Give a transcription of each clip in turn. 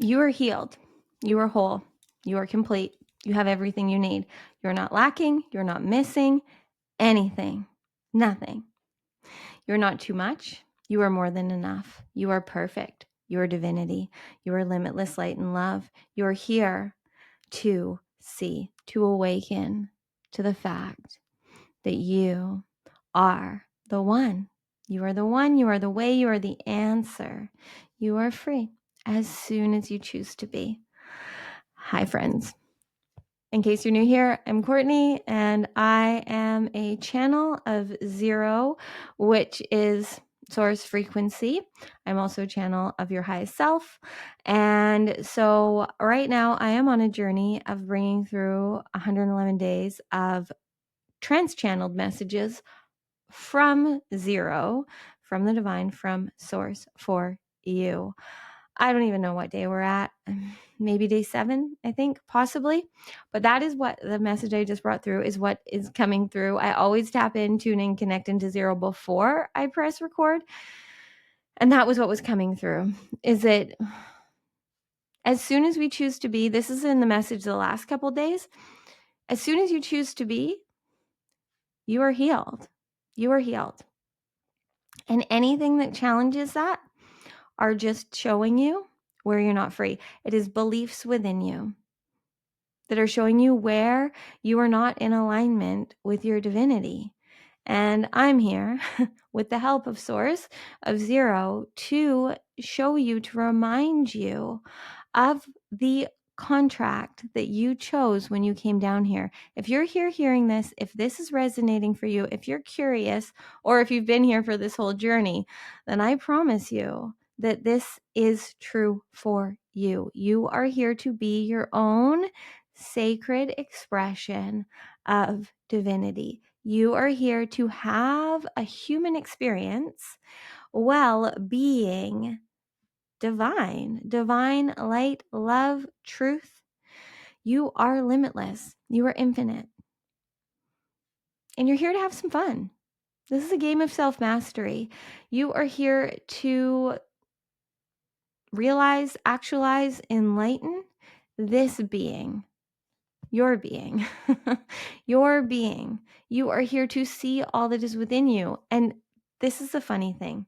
You are healed. You are whole. You are complete. You have everything you need. You're not lacking. You're not missing anything. Nothing. You're not too much. You are more than enough. You are perfect. You are divinity. You are limitless light and love. You are here to see, to awaken to the fact that you are the one. You are the one. You are the way. You are the answer. You are free as soon as you choose to be. Hi, friends. In case you're new here, I'm Courtney, and I am a channel of zero, which is source frequency. I'm also a channel of your highest self. And so right now I am on a journey of bringing through 111 days of trans-channeled messages from zero, from the divine, from source for you. I don't even know what day we're at. Maybe day 7, I think, possibly. But that is what the message I just brought through is what is coming through. I always tap in, tune in, connect into zero before I press record. And that was what was coming through. Is it as soon as we choose to be, this is in the message the last couple of days. As soon as you choose to be, you are healed. You are healed. And anything that challenges that are just showing you where you're not free. It is beliefs within you that are showing you where you are not in alignment with your divinity. And I'm here with the help of Source, of Zero, to show you, to remind you of the contract that you chose when you came down here. If you're here hearing this, if this is resonating for you, if you're curious, or if you've been here for this whole journey, then I promise you that this is true for you. You are here to be your own sacred expression of divinity. You are here to have a human experience while being divine light, love, truth. You are limitless. You are infinite. And you're here to have some fun. This is a game of self-mastery. You are here to realize, actualize, enlighten this being. Your being. Your being. You are here to see all that is within you. And this is the funny thing,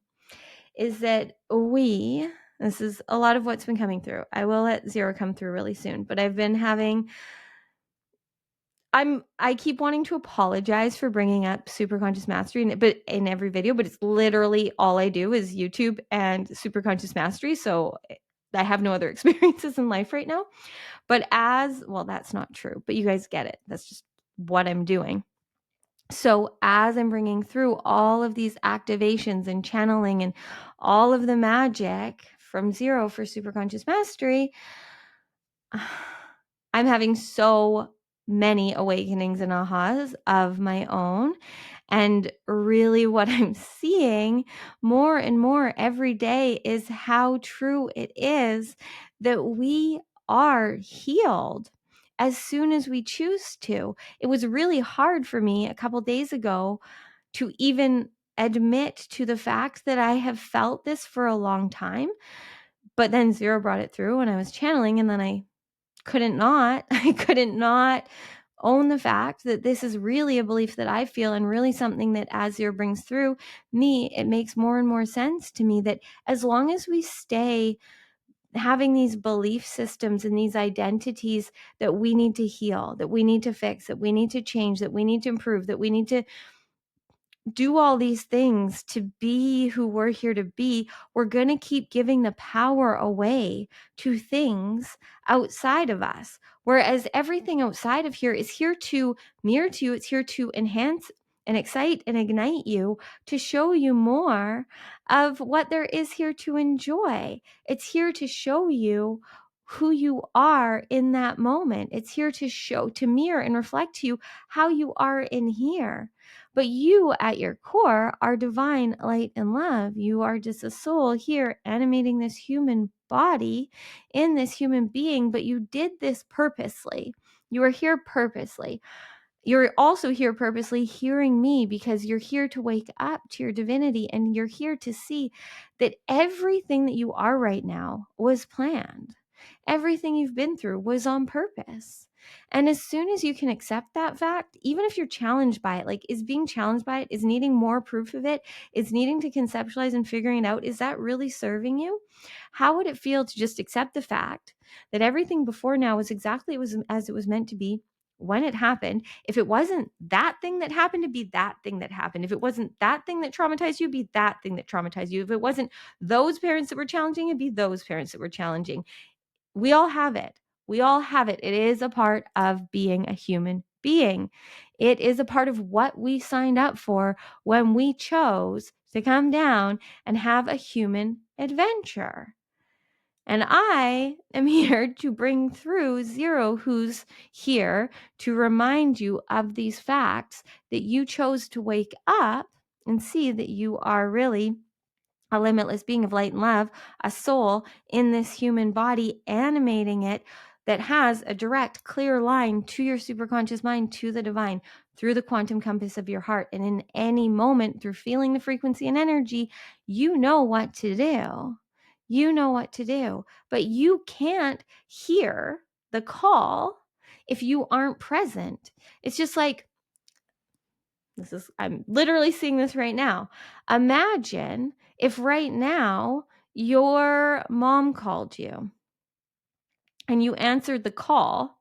is that this is a lot of what's been coming through. I will let Zero come through really soon, but I've been having, I keep wanting to apologize for bringing up Superconscious Mastery, but in every video, but it's literally all I do is YouTube and Superconscious Mastery. So I have no other experiences in life right now. But that's not true, but you guys get it. That's just what I'm doing. So as I'm bringing through all of these activations and channeling and all of the magic from Zero for Superconscious Mastery, I'm having so many awakenings and ahas of my own. And really what I'm seeing more and more every day is how true it is that we are healed as soon as we choose to. It was really hard for me a couple days ago to even admit to the fact that I have felt this for a long time. But then Zero brought it through and I was channeling, and then I couldn't not own the fact that this is really a belief that I feel, and really something that as Zero brings through me, it makes more and more sense to me that as long as we stay having these belief systems and these identities that we need to heal, that we need to fix, that we need to change, that we need to improve, that we need to do all these things to be who we're here to be, we're going to keep giving the power away to things outside of us. Whereas everything outside of here is here to mirror to you. It's here to enhance and excite and ignite you, to show you more of what there is here to enjoy. It's here to show you who you are in that moment. It's here to mirror and reflect to you how you are in here. But you at your core are divine light and love. You are just a soul here animating this human body in this human being, but you did this purposely. You are here purposely. You're also here purposely hearing me because you're here to wake up to your divinity, and you're here to see that everything that you are right now was planned. Everything you've been through was on purpose. And as soon as you can accept that fact, even if you're challenged by it, like is being challenged by it, is needing more proof of it, is needing to conceptualize and figuring it out, is that really serving you? How would it feel to just accept the fact that everything before now was exactly as it was meant to be when it happened? If it wasn't that thing that happened, to be that thing that happened. If it wasn't that thing that traumatized you, be that thing that traumatized you. If it wasn't those parents that were challenging, it'd be those parents that were challenging. We all have it. We all have it. It is a part of being a human being. It is a part of what we signed up for when we chose to come down and have a human adventure. And I am here to bring through Zero, who's here to remind you of these facts that you chose to wake up and see that you are really a limitless being of light and love, a soul in this human body, animating it, that has a direct, clear line to your superconscious mind, to the divine, through the quantum compass of your heart. And in any moment, through feeling the frequency and energy, you know what to do. You know what to do. But you can't hear the call if you aren't present. It's just like, I'm literally seeing this right now. Imagine if right now your mom called you and you answered the call,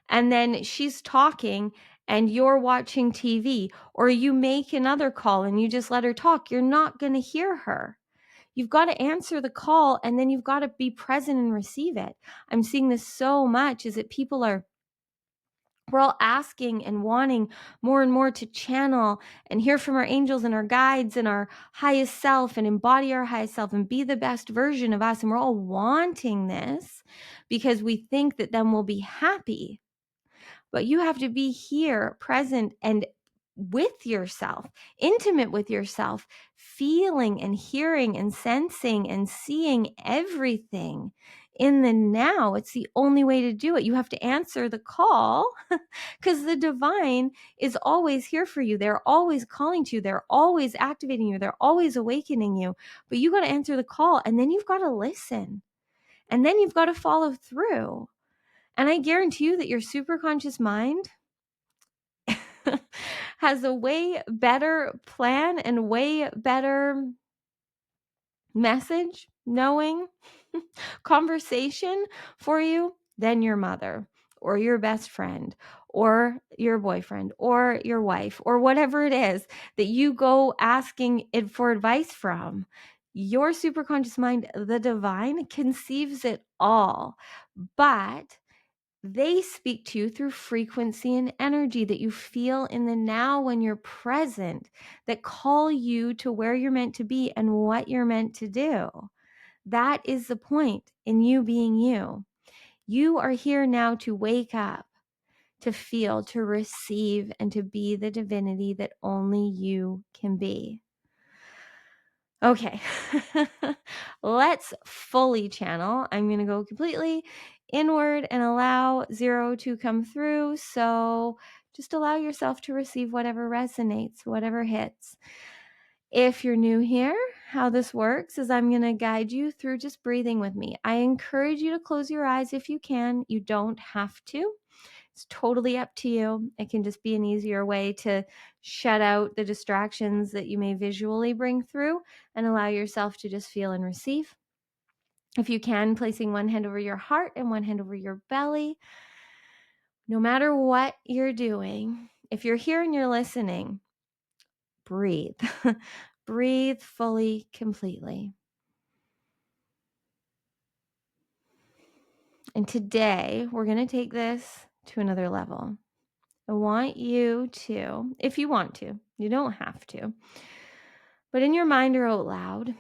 and then she's talking and you're watching TV, or you make another call and you just let her talk. You're not going to hear her. You've got to answer the call, and then you've got to be present and receive it. I'm seeing this so much, is that we're all asking and wanting more and more to channel and hear from our angels and our guides and our highest self, and embody our highest self and be the best version of us. And we're all wanting this because we think that then we'll be happy. But you have to be here, present, and with yourself, intimate with yourself, feeling and hearing and sensing and seeing everything in the now. It's the only way to do it. You have to answer the call because the divine is always here for you. They're always calling to you. They're always activating you. They're always awakening you. But you got to answer the call, and then you've got to listen, and then you've got to follow through. And I guarantee you that your superconscious mind has a way better plan and way better message, knowing, conversation for you than your mother or your best friend or your boyfriend or your wife or whatever it is that you go asking it for advice from. Your superconscious mind, the divine, conceives it all, but they speak to you through frequency and energy that you feel in the now when you're present, that call you to where you're meant to be and what you're meant to do. That is the point in you being you. You are here now to wake up, to feel, to receive, and to be the divinity that only you can be. Okay, let's fully channel. I'm going to go completely inward and allow Zero to come through. So just allow yourself to receive whatever resonates, whatever hits. If you're new here, how this works is I'm going to guide you through just breathing with me. I encourage you to close your eyes if you can. You don't have to. It's totally up to you. It can just be an easier way to shut out the distractions that you may visually bring through and allow yourself to just feel and receive. If you can, placing one hand over your heart and one hand over your belly. No matter what you're doing, if you're here and you're listening, breathe. Breathe fully, completely. And today, we're going to take this to another level. I want you to, if you want to, you don't have to, but in your mind or out loud,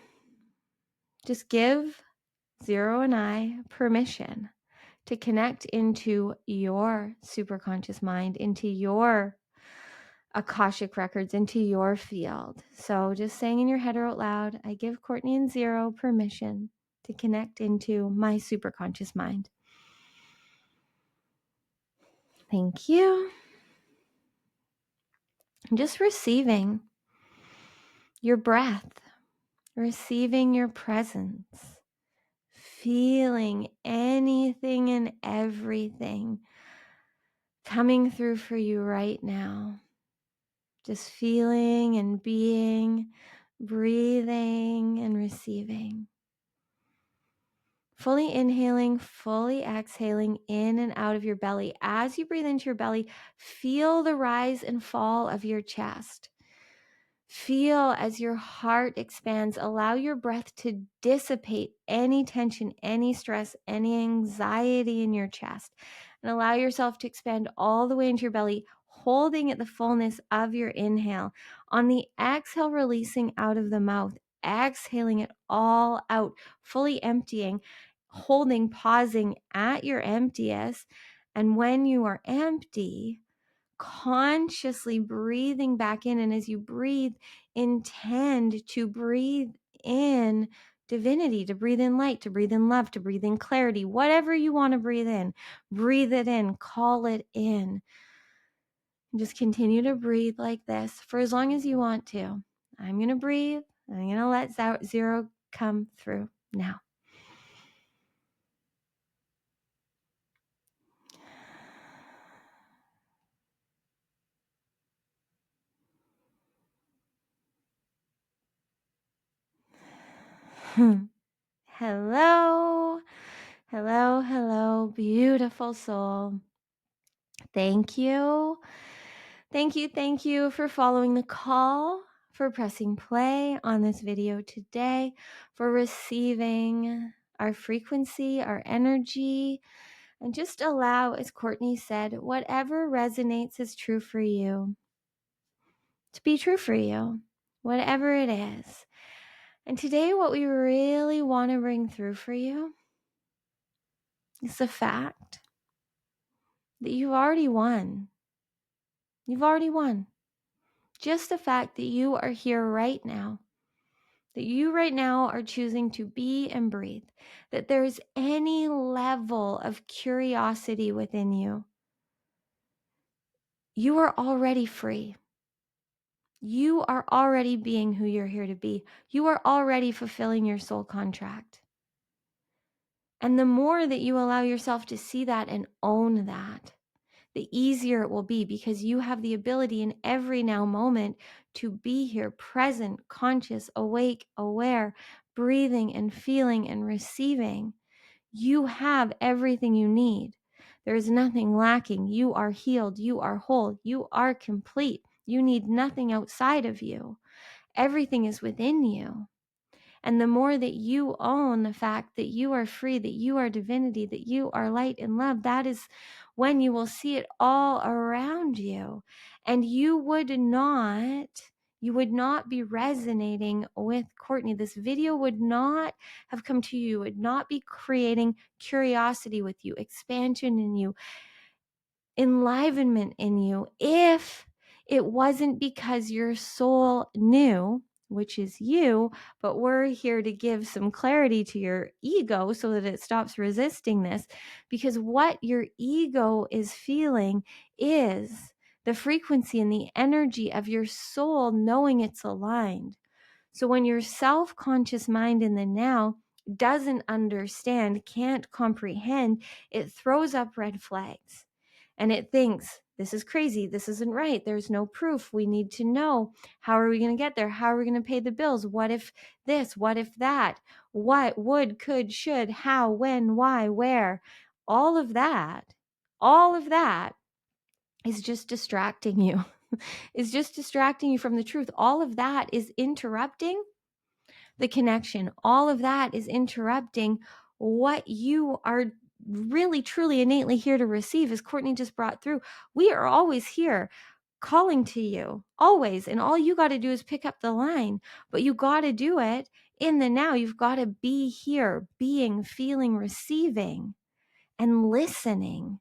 just give Zero and I permission to connect into your superconscious mind, into your Akashic records, into your field. So just saying in your head or out loud, I give Courtney and Zero permission to connect into my superconscious mind. Thank you. I'm just receiving your breath, receiving your presence, feeling anything and everything coming through for you right now. Just feeling and being, breathing and receiving. Fully inhaling, fully exhaling in and out of your belly. As you breathe into your belly, feel the rise and fall of your chest. Feel as your heart expands. Allow your breath to dissipate any tension, any stress, any anxiety in your chest. And allow yourself to expand all the way into your belly, holding at the fullness of your inhale. On the exhale, releasing out of the mouth, exhaling it all out, fully emptying, holding, pausing at your emptiest. And when you are empty, consciously breathing back in. And as you breathe, intend to breathe in divinity, to breathe in light, to breathe in love, to breathe in clarity, whatever you want to breathe it in, call it in. And just continue to breathe like this for as long as you want to. I'm going to breathe. I'm going to let zero come through now. Hello, hello, hello, beautiful soul. Thank you. Thank you for following the call, for pressing play on this video today, for receiving our frequency, our energy, and just allow, as Courtney said, whatever resonates as true for you to be true for you, whatever it is. And today, what we really want to bring through for you is the fact that you've already won. You've already won. Just the fact that you are here right now, that you right now are choosing to be and breathe, that there's any level of curiosity within you, you are already free. You are already being who you're here to be. You are already fulfilling your soul contract. And the more that you allow yourself to see that and own that, the easier it will be, because you have the ability in every now moment to be here, present, conscious, awake, aware, breathing and feeling and receiving. You have everything you need. There is nothing lacking. You are healed. You are whole. You are complete. You need nothing outside of you. Everything is within you. And the more that you own the fact that you are free, that you are divinity, that you are light and love, that is when you will see it all around you. And you would not be resonating with Courtney. This video would not have come to you. It would not be creating curiosity with you, expansion in you, enlivenment in you, if it wasn't because your soul knew, which is you, but we're here to give some clarity to your ego so that it stops resisting this, because what your ego is feeling is the frequency and the energy of your soul knowing it's aligned. So when your self-conscious mind in the now doesn't understand, can't comprehend, it throws up red flags. And it thinks, this is crazy. This isn't right. There's no proof. We need to know. How are we going to get there? How are we going to pay the bills? What if this? What if that? What would, could, should, how, when, why, where? All of that is just distracting you. Is just distracting you from the truth. All of that is interrupting the connection. All of that is interrupting what you are really, truly, innately here to receive, as Courtney just brought through. We are always here calling to you, always. And all you got to do is pick up the line, but you got to do it in the now. You've got to be here, being, feeling, receiving, and listening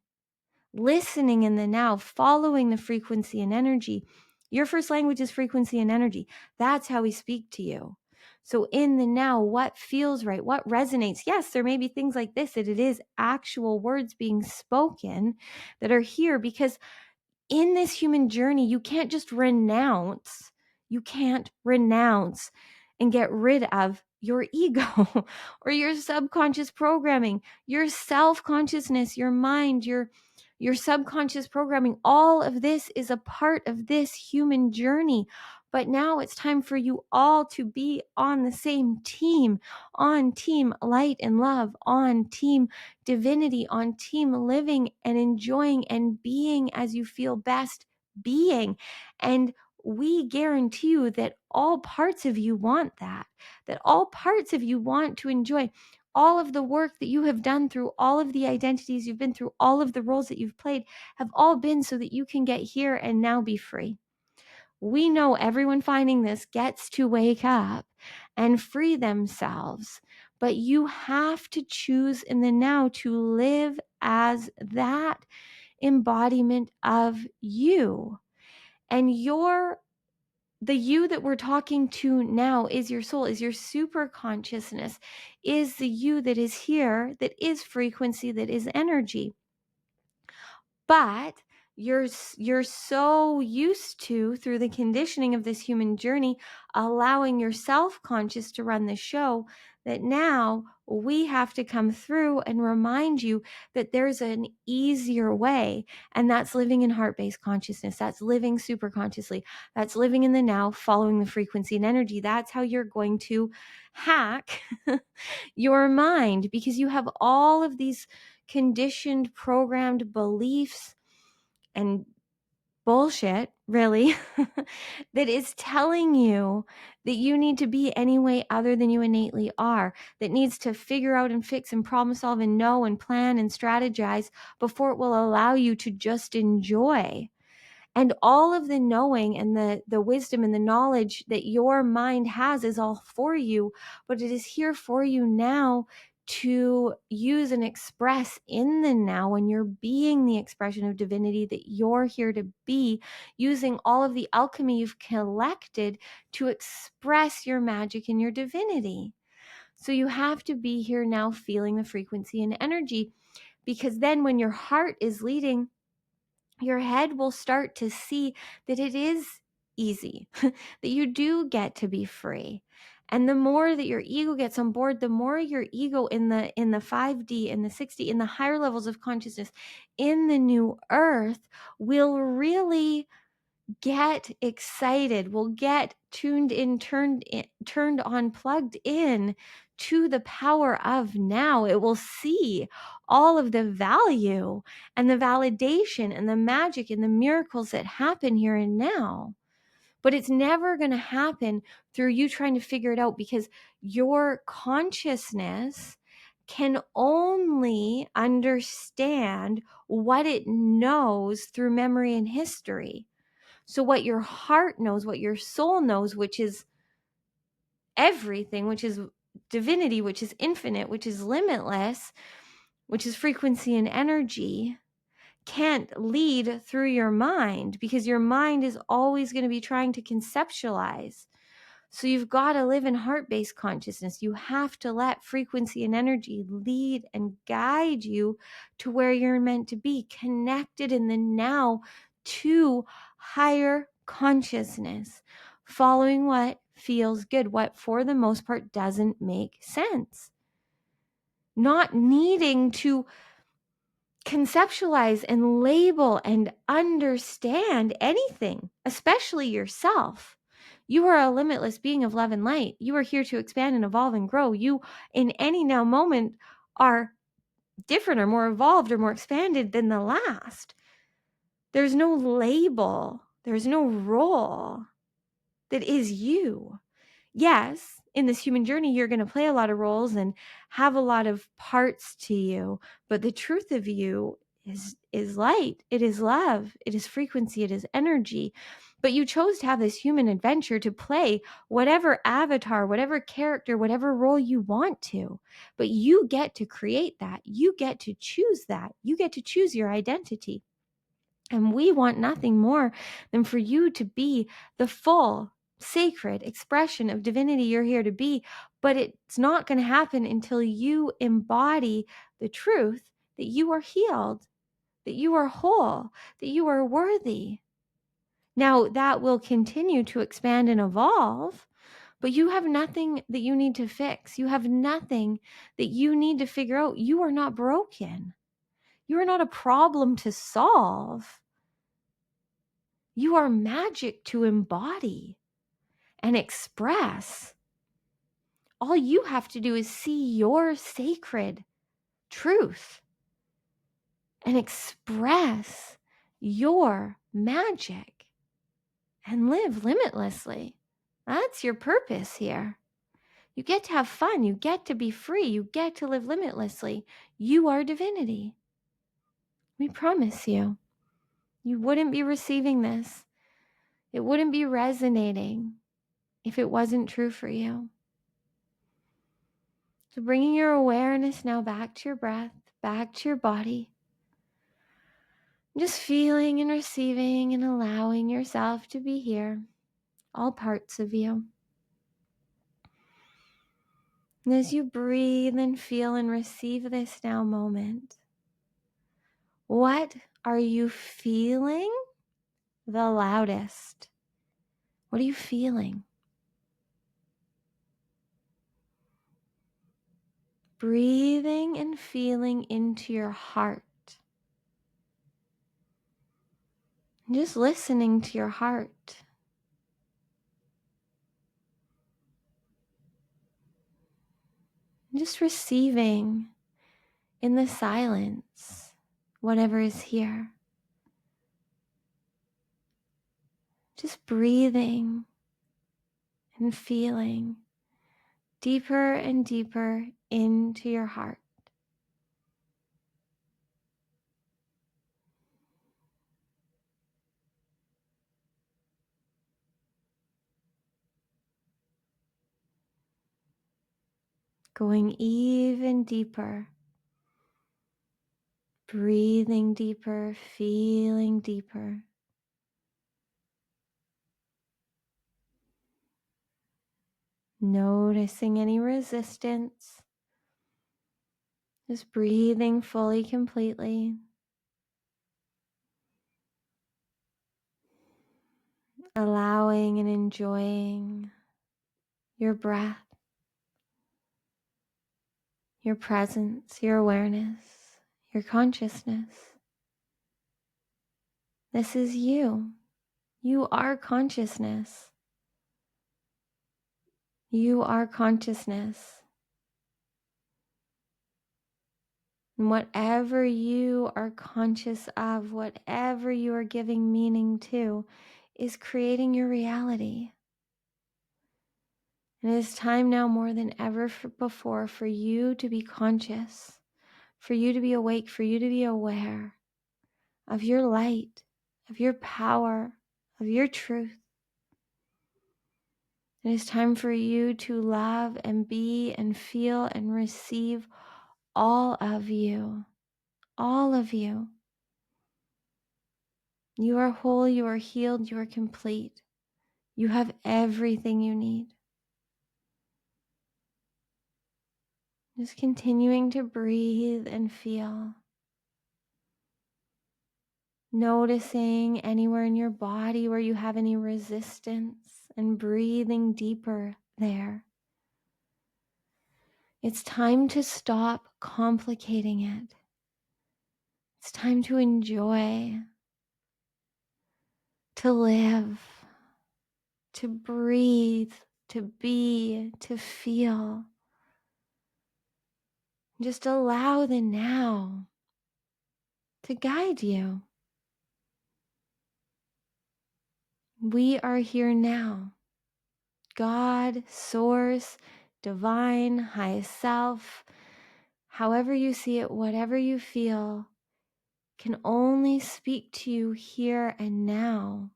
in the now, following the frequency and energy. Your first language is frequency and energy. That's how we speak to you. So in the now, what feels right, what resonates? Yes, there may be things like this, that it is actual words being spoken that are here, because in this human journey, you can't just renounce. You can't renounce and get rid of your ego or your subconscious programming, your self-consciousness, your mind, your subconscious programming. All of this is a part of this human journey. But now it's time for you all to be on the same team, on team light and love, on team divinity, on team living and enjoying and being as you feel best being. And we guarantee you that all parts of you want that all parts of you want to enjoy all of the work that you have done through all of the identities you've been through, all of the roles that you've played have all been so that you can get here and now be free. We know everyone finding this gets to wake up and free themselves, but you have to choose in the now to live as that embodiment of you. And the you that we're talking to now is your soul, is your super consciousness, is the you that is here, that is frequency, that is energy. But you're so used to, through the conditioning of this human journey, allowing your self-conscious to run the show, that now we have to come through and remind you that there's an easier way, and that's living in heart-based consciousness. That's living super consciously. That's living in the now, following the frequency and energy. That's how you're going to hack your mind, because you have all of these conditioned, programmed beliefs and bullshit, really, that is telling you that you need to be any way other than you innately are, that needs to figure out and fix and problem solve and know and plan and strategize before it will allow you to just enjoy. And all of the knowing and the wisdom and the knowledge that your mind has is all for you, but it is here for you now to use and express in the now, when you're being the expression of divinity that you're here to be, using all of the alchemy you've collected to express your magic and your divinity. So you have to be here now feeling the frequency and energy, because then when your heart is leading, your head will start to see that it is easy, that you do get to be free. And the more that your ego gets on board, the more your ego in the 5D, in the 6D, in the higher levels of consciousness, in the new earth, will really get excited, will get tuned in, turned on, plugged in to the power of now. It will see all of the value and the validation and the magic and the miracles that happen here and now. But it's never going to happen through you trying to figure it out, because your consciousness can only understand what it knows through memory and history. So what your heart knows, what your soul knows, which is everything, which is divinity, which is infinite, which is limitless, which is frequency and energy, can't lead through your mind, because your mind is always going to be trying to conceptualize. So you've got to live in heart-based consciousness. You have to let frequency and energy lead and guide you to where you're meant to be, connected in the now to higher consciousness, following what feels good, what for the most part doesn't make sense. Not needing to conceptualize and label and understand anything, especially yourself. You are a limitless being of love and light. You are here to expand and evolve and grow. You, in any now moment, are different or more evolved or more expanded than the last. There's no label. There's no role that is you. Yes, in this human journey, you're going to play a lot of roles and have a lot of parts to you, but the truth of you is light. It is love. It is frequency. It is energy. But you chose to have this human adventure to play whatever avatar, whatever character, whatever role you want to. But you get to create that. You get to choose that. You get to choose your identity. And we want nothing more than for you to be the full, sacred expression of divinity you're here to be. But it's not going to happen until you embody the truth that you are healed, that you are whole, that you are worthy. Now, that will continue to expand and evolve, But you have nothing that you need to fix. You have nothing that you need to figure out. You are not broken. You are not a problem to solve. You are magic to embody and express. All you have to do is see your sacred truth and express your magic and live limitlessly. That's your purpose here. You get to have fun. You get to be free. You get to live limitlessly. You are divinity. We promise you. You wouldn't be receiving this. It wouldn't be resonating if it wasn't true for you. So bringing your awareness now back to your breath, back to your body. Just feeling and receiving and allowing yourself to be here, all parts of you. And as you breathe and feel and receive this now moment, what are you feeling the loudest? What are you feeling? Breathing and feeling into your heart. Just listening to your heart. Just receiving in the silence whatever is here. Just breathing and feeling deeper and deeper into your heart. Going even deeper. Breathing deeper, feeling deeper. Noticing any resistance. Just breathing fully, completely. Allowing and enjoying your breath, your presence, your awareness, your consciousness. This is you. You are consciousness. You are consciousness. And whatever you are conscious of, whatever you are giving meaning to, is creating your reality. And it is time now more than ever before for you to be conscious, for you to be awake, for you to be aware of your light, of your power, of your truth. It is time for you to love and be and feel and receive all of you. All of you. You are whole, you are healed, you are complete. You have everything you need. Just continuing to breathe and feel. Noticing anywhere in your body where you have any resistance and breathing deeper there. It's time to stop complicating it. It's time to enjoy, to live, to breathe, to be, to feel. Just allow the now to guide you. We are here now. God, Source, Divine, Highest Self, however you see it, whatever you feel, can only speak to you here and now.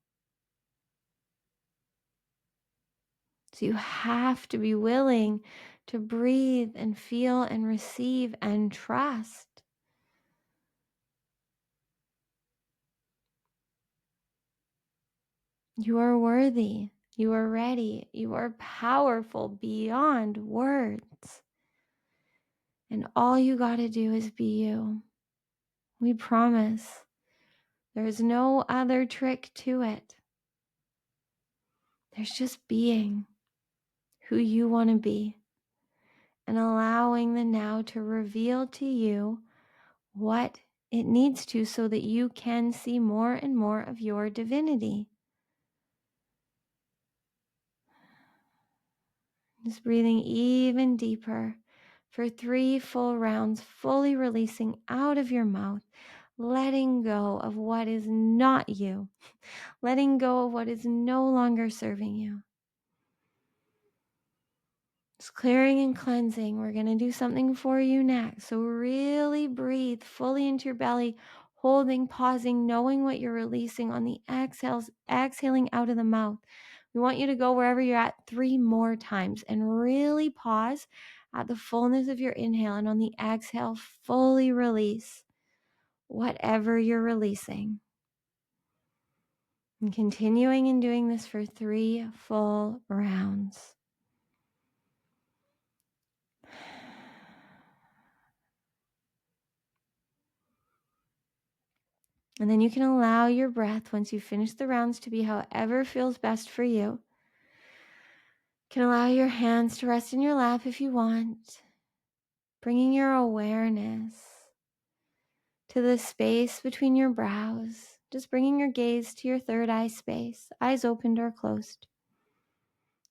So you have to be willing to breathe and feel and receive and trust. You are worthy. You are ready. You are powerful beyond words. And all you got to do is be you. We promise. There's no other trick to it. There's just being. who you want to be, and allowing the now to reveal to you what it needs to so that you can see more and more of your divinity. Just breathing even deeper for 3 full rounds, fully releasing out of your mouth, letting go of what is not you, letting go of what is no longer serving you. Just clearing and cleansing. We're going to do something for you next. So really breathe fully into your belly, holding, pausing, knowing what you're releasing on the exhales, exhaling out of the mouth. We want you to go wherever you're at 3 more times and really pause at the fullness of your inhale, and on the exhale, fully release whatever you're releasing. And continuing and doing this for 3 full rounds. And then you can allow your breath, once you finish the rounds, to be however feels best for you. You can allow your hands to rest in your lap if you want, bringing your awareness to the space between your brows, just bringing your gaze to your third eye space, eyes opened or closed.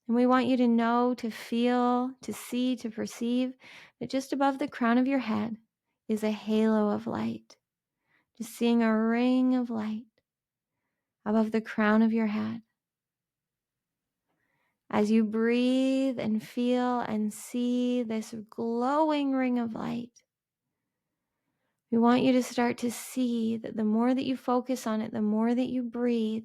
And we want you to know, to feel, to see, to perceive that just above the crown of your head is a halo of light. Just seeing a ring of light above the crown of your head. As you breathe and feel and see this glowing ring of light, we want you to start to see that the more that you focus on it, the more that you breathe,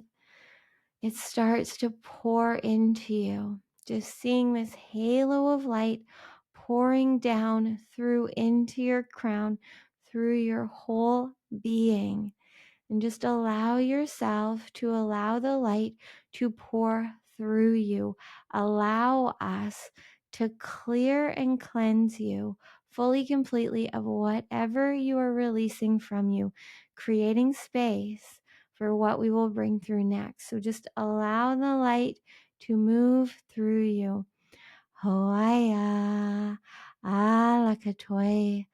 it starts to pour into you. Just seeing this halo of light pouring down through into your crown, through your whole being. And just allow yourself to allow the light to pour through you. Allow us to clear and cleanse you fully, completely of whatever you are releasing from you, creating space for what we will bring through next. So just allow the light to move through you. Hoaya alakatoy.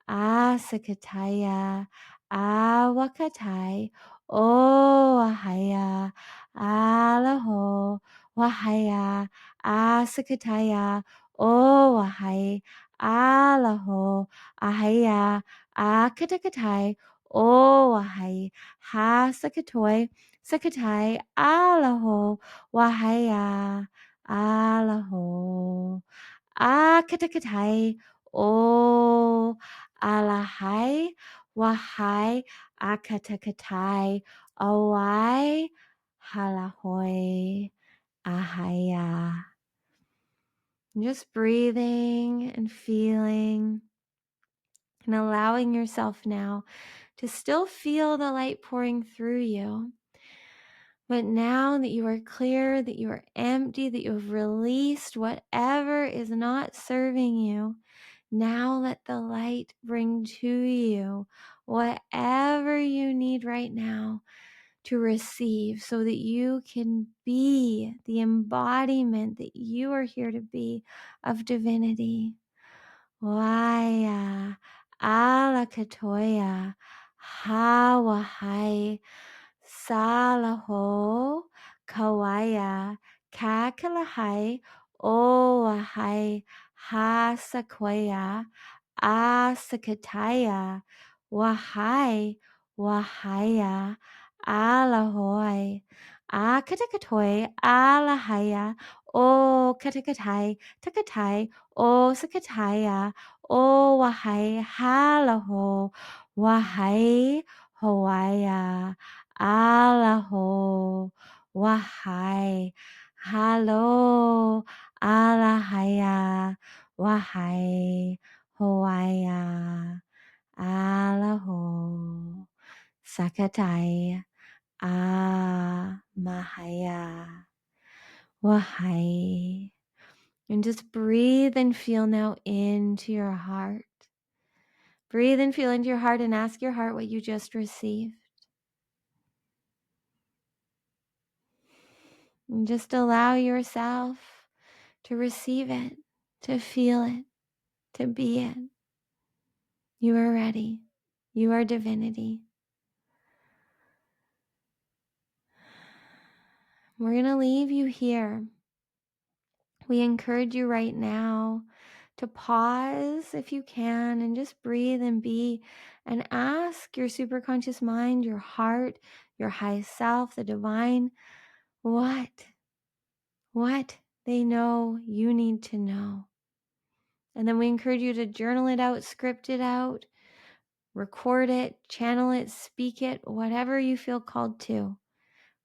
Asakataya, Awakatai, O Ahaya, Alaho, Wahaya, Asakataya, O Ahai, Alaho, Ahaya, Akatakatai, O Ahai, Hasakatoi, Sakatai, Alaho, Wahaya, Alaho, Akatakatai, O Alahai, Wahai, Akatakatai, Awai, Halahoi, Ahaya. Just breathing and feeling and allowing yourself now to still feel the light pouring through you. But now that you are clear, that you are empty, that you have released whatever is not serving you, now let the light bring to you whatever you need right now to receive, so that you can be the embodiment that you are here to be of divinity. Waya, alakatoya, hawahai, salaho, kawaya, kakalahai, oahai, hasakoya, Asakataya, Wahai, Wahaya, Alahoi, Akatakatoi, Alahaya, O Katakatai, Takatai, O Sakataya, O Wahai, Halaho, Wahai, Hawaya, Alaho, Wahai, Halo, Alahaya, Wahai. Hawaii, Alaho, Sakatai, Mahaya, Wahai. And just breathe and feel now into your heart. Breathe and feel into your heart and ask your heart what you just received. And just allow yourself to receive it, to feel it, to be it. You are ready. You are divinity. We're going to leave you here. We encourage you right now to pause if you can and just breathe and be, and ask your superconscious mind, your heart, your highest self, the divine, what they know you need to know. And then we encourage you to journal it out, script it out, record it, channel it, speak it, whatever you feel called to.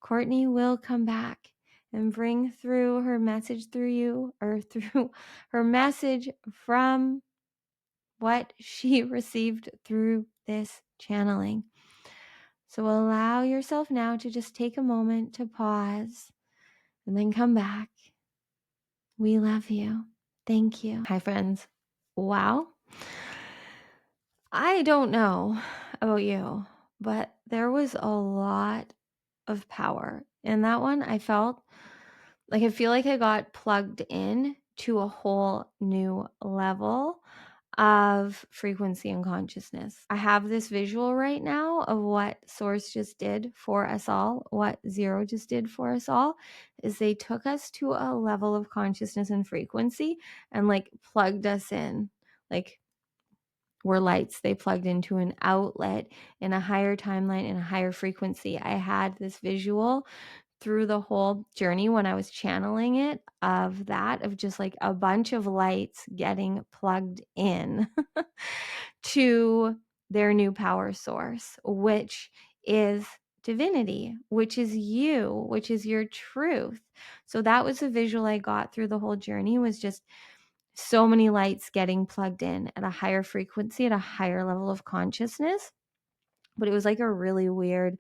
Courtney will come back and bring through her message through you, or through her message from what she received through this channeling. So allow yourself now to just take a moment to pause and then come back. We love you. Thank you. Hi, friends. Wow. I don't know about you, but there was a lot of power in that one. I felt like, I feel like I got plugged in to a whole new level of frequency and consciousness. I have this visual right now of what Source just did for us all, what Zero just did for us all, is they took us to a level of consciousness and frequency and like plugged us in. Like, we're lights. They plugged into an outlet in a higher timeline, in a higher frequency. I had this visual through the whole journey when I was channeling it, of just like a bunch of lights getting plugged in to their new power source, which is divinity, which is you, which is your truth. So that was the visual I got through the whole journey, was just so many lights getting plugged in at a higher frequency, at a higher level of consciousness. But it was like a really weird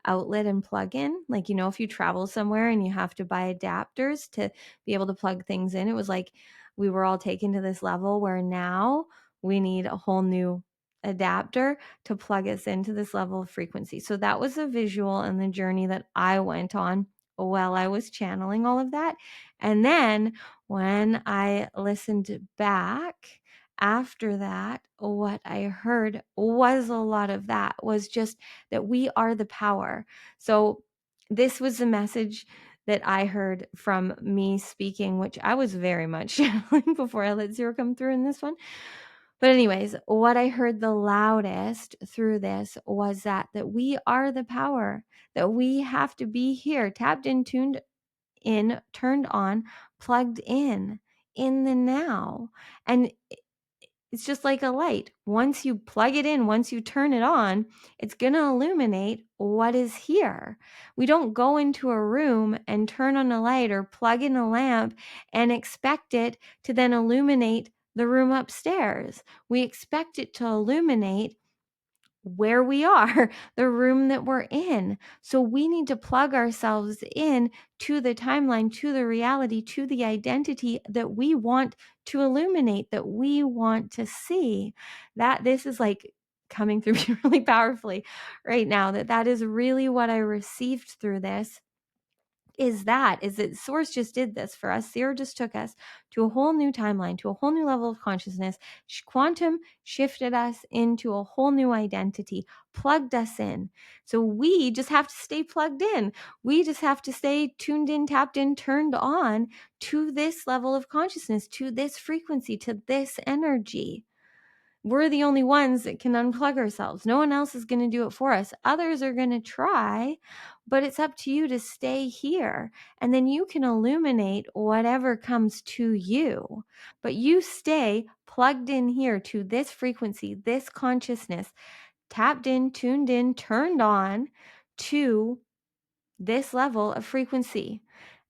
outlet and plug in. Like, you know, if you travel somewhere and you have to buy adapters to be able to plug things in, it was like we were all taken to this level where now we need a whole new adapter to plug us into this level of frequency. So that was the visual and the journey that I went on while I was channeling all of that. And then when I listened back after that, what I heard was a lot of that, was just that we are the power. So this was the message that I heard from me speaking, which I was very much channeling before I let Zero come through in this one. But anyways, what I heard the loudest through this was that we are the power, that we have to be here, tapped in, tuned in, turned on, plugged in the now. And it's just like a light. Once you plug it in, once you turn it on, it's going to illuminate what is here. We don't go into a room and turn on a light or plug in a lamp and expect it to then illuminate the room upstairs. We expect it to illuminate where we are, the room that we're in. So we need to plug ourselves in to the timeline, to the reality, to the identity that we want to illuminate, that we want to see. That this is like coming through me really powerfully right now, that is really what I received through this. Is that Source just did this for us. Zero just took us to a whole new timeline, to a whole new level of consciousness. Quantum shifted us into a whole new identity, plugged us in. So we just have to stay plugged in. We just have to stay tuned in, tapped in, turned on to this level of consciousness, to this frequency, to this energy. We're the only ones that can unplug ourselves. No one else is going to do it for us. Others are going to try, but it's up to you to stay here. And then you can illuminate whatever comes to you. But you stay plugged in here to this frequency, this consciousness, tapped in, tuned in, turned on to this level of frequency.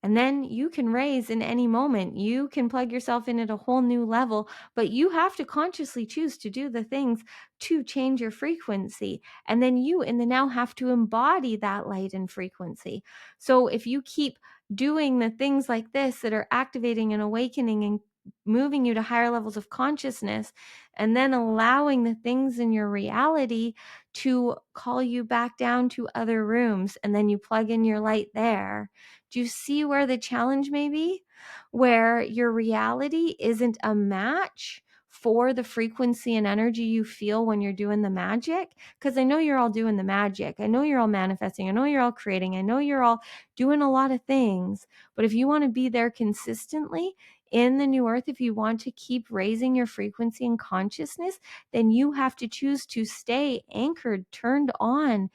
And then you can raise in any moment. You can plug yourself in at a whole new level, but you have to consciously choose to do the things to change your frequency. And then you in the now have to embody that light and frequency. So if you keep doing the things like this that are activating and awakening and moving you to higher levels of consciousness, and then allowing the things in your reality to call you back down to other rooms, and then you plug in your light there. Do you see where the challenge may be? Where your reality isn't a match for the frequency and energy you feel when you're doing the magic? Because I know you're all doing the magic. I know you're all manifesting. I know you're all creating. I know you're all doing a lot of things. But if you want to be there consistently in the new earth, if you want to keep raising your frequency and consciousness, then you have to choose to stay anchored, turned on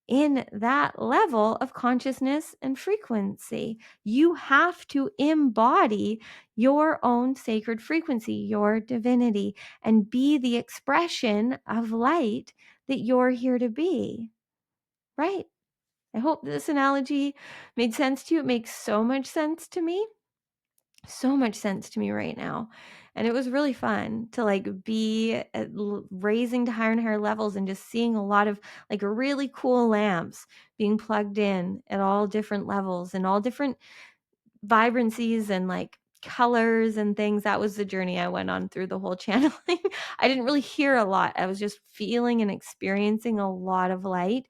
in that level of consciousness and frequency. You have to embody your own sacred frequency, your divinity, and be the expression of light that you're here to be, right? I hope this analogy made sense to you. It makes so much sense to me. So much sense to me right now. And it was really fun to like be raising to higher and higher levels and just seeing a lot of like really cool lamps being plugged in at all different levels and all different vibrancies and like colors and things. That was the journey I went on through the whole channeling. I didn't really hear a lot. I was just feeling and experiencing a lot of light,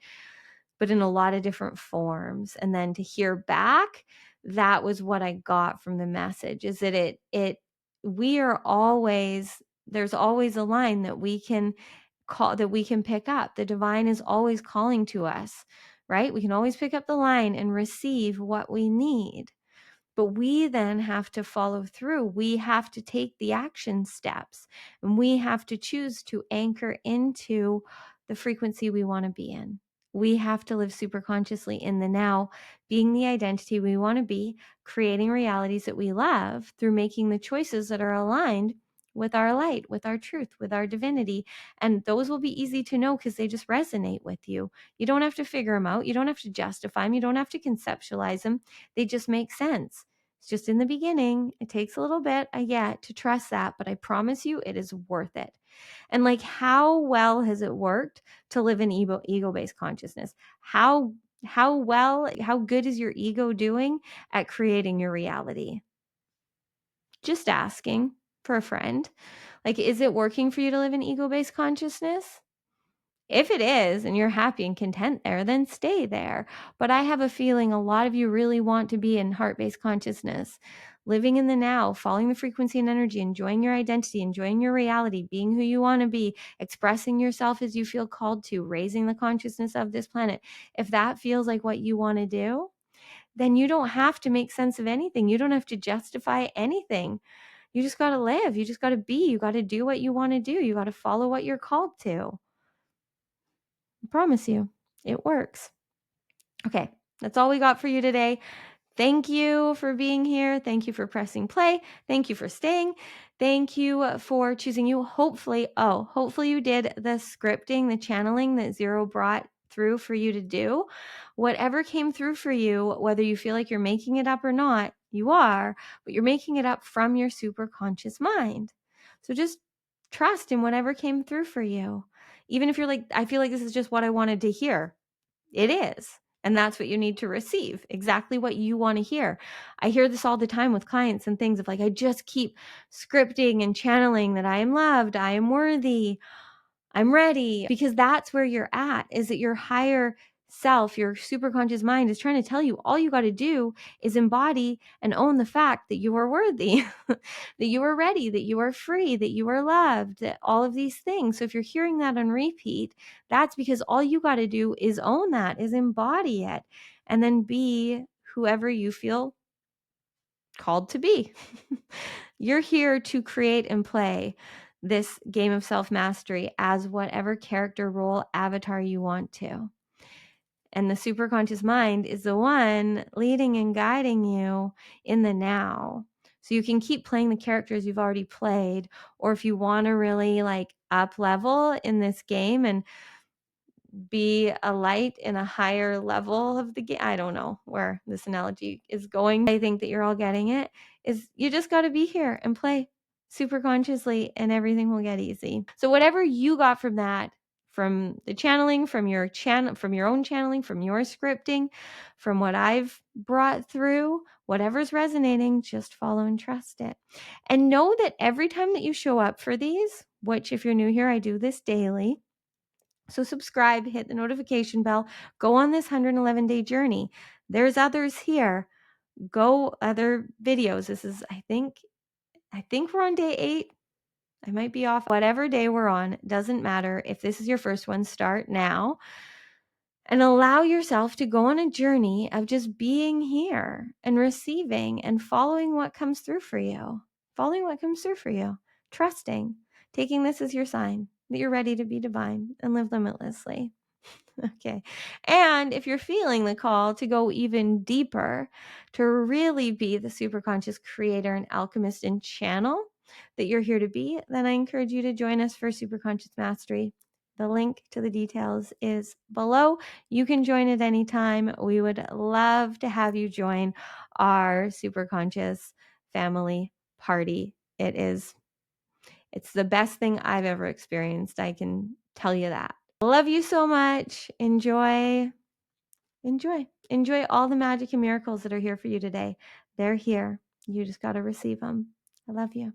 but in a lot of different forms. And then to hear back, that was what I got from the message, is that we are always, there's always a line that we can call, that we can pick up. The divine is always calling to us, right? We can always pick up the line and receive what we need. But we then have to follow through. We have to take the action steps, and we have to choose to anchor into the frequency we want to be in. We have to live super consciously in the now, being the identity we want to be, creating realities that we love through making the choices that are aligned with our light, with our truth, with our divinity. And those will be easy to know because they just resonate with you. You don't have to figure them out. You don't have to justify them. You don't have to conceptualize them. They just make sense. It's just in the beginning. It takes a little bit, I get, to trust that, but I promise you it is worth it. And like, how well has it worked to live in ego-based consciousness? How good is your ego doing at creating your reality? Just asking for a friend. Like, is it working for you to live in ego-based consciousness? If it is, and you're happy and content there, then stay there. But I have a feeling a lot of you really want to be in heart-based consciousness, living in the now, following the frequency and energy, enjoying your identity, enjoying your reality, being who you want to be, expressing yourself as you feel called to, raising the consciousness of this planet. If that feels like what you want to do, then you don't have to make sense of anything. You don't have to justify anything. You just got to live. You just got to be. You got to do what you want to do. You got to follow what you're called to. I promise you, it works. Okay, that's all we got for you today. Thank you for being here. Thank you for pressing play. Thank you for staying. Thank you for choosing you. Hopefully you did the scripting, the channeling that Zero brought through for you to do. Whatever came through for you, whether you feel like you're making it up or not, you are, but you're making it up from your super conscious mind. So just trust in whatever came through for you. Even if you're like, I feel like this is just what I wanted to hear. It is. And that's what you need to receive. Exactly what you want to hear. I hear this all the time with clients and things of like, I just keep scripting and channeling that I am loved, I am worthy, I'm ready. Because that's where you're at, is that your higher self, your superconscious mind is trying to tell you all you got to do is embody and own the fact that you are worthy, that you are ready, that you are free, that you are loved, that all of these things. So if you're hearing that on repeat, that's because all you got to do is own that, is embody it, and then be whoever you feel called to be. You're here to create and play this game of self-mastery as whatever character, role, avatar you want to. And the superconscious mind is the one leading and guiding you in the now. So you can keep playing the characters you've already played, or if you want to really like up level in this game and be a light in a higher level of the game. I don't know where this analogy is going. I think that you're all getting it. Is you just got to be here and play super consciously, and everything will get easy. So whatever you got from that, from the channeling, from your channel, from your own channeling, from your scripting, from what I've brought through, Whatever's resonating, just follow and trust it. And know that every time that you show up for these, which if you're new here, I do this daily. So subscribe, hit the notification bell, go on this 111-day journey. There's others here. Go other videos. This is, I think we're on day 8. I might be off. Whatever day we're on, doesn't matter. If this is your first one, start now. And allow yourself to go on a journey of just being here and receiving and following what comes through for you. Following what comes through for you. Trusting. Taking this as your sign that you're ready to be divine and live limitlessly. Okay. And if you're feeling the call to go even deeper, to really be the superconscious creator and alchemist and channel that you're here to be, then I encourage you to join us for Superconscious Mastery. The link to the details is below. You can join at any time. We would love to have you join our Superconscious family party. It's the best thing I've ever experienced. I can tell you that. Love you so much. Enjoy all the magic and miracles that are here for you today. They're here. You just got to receive them. I love you.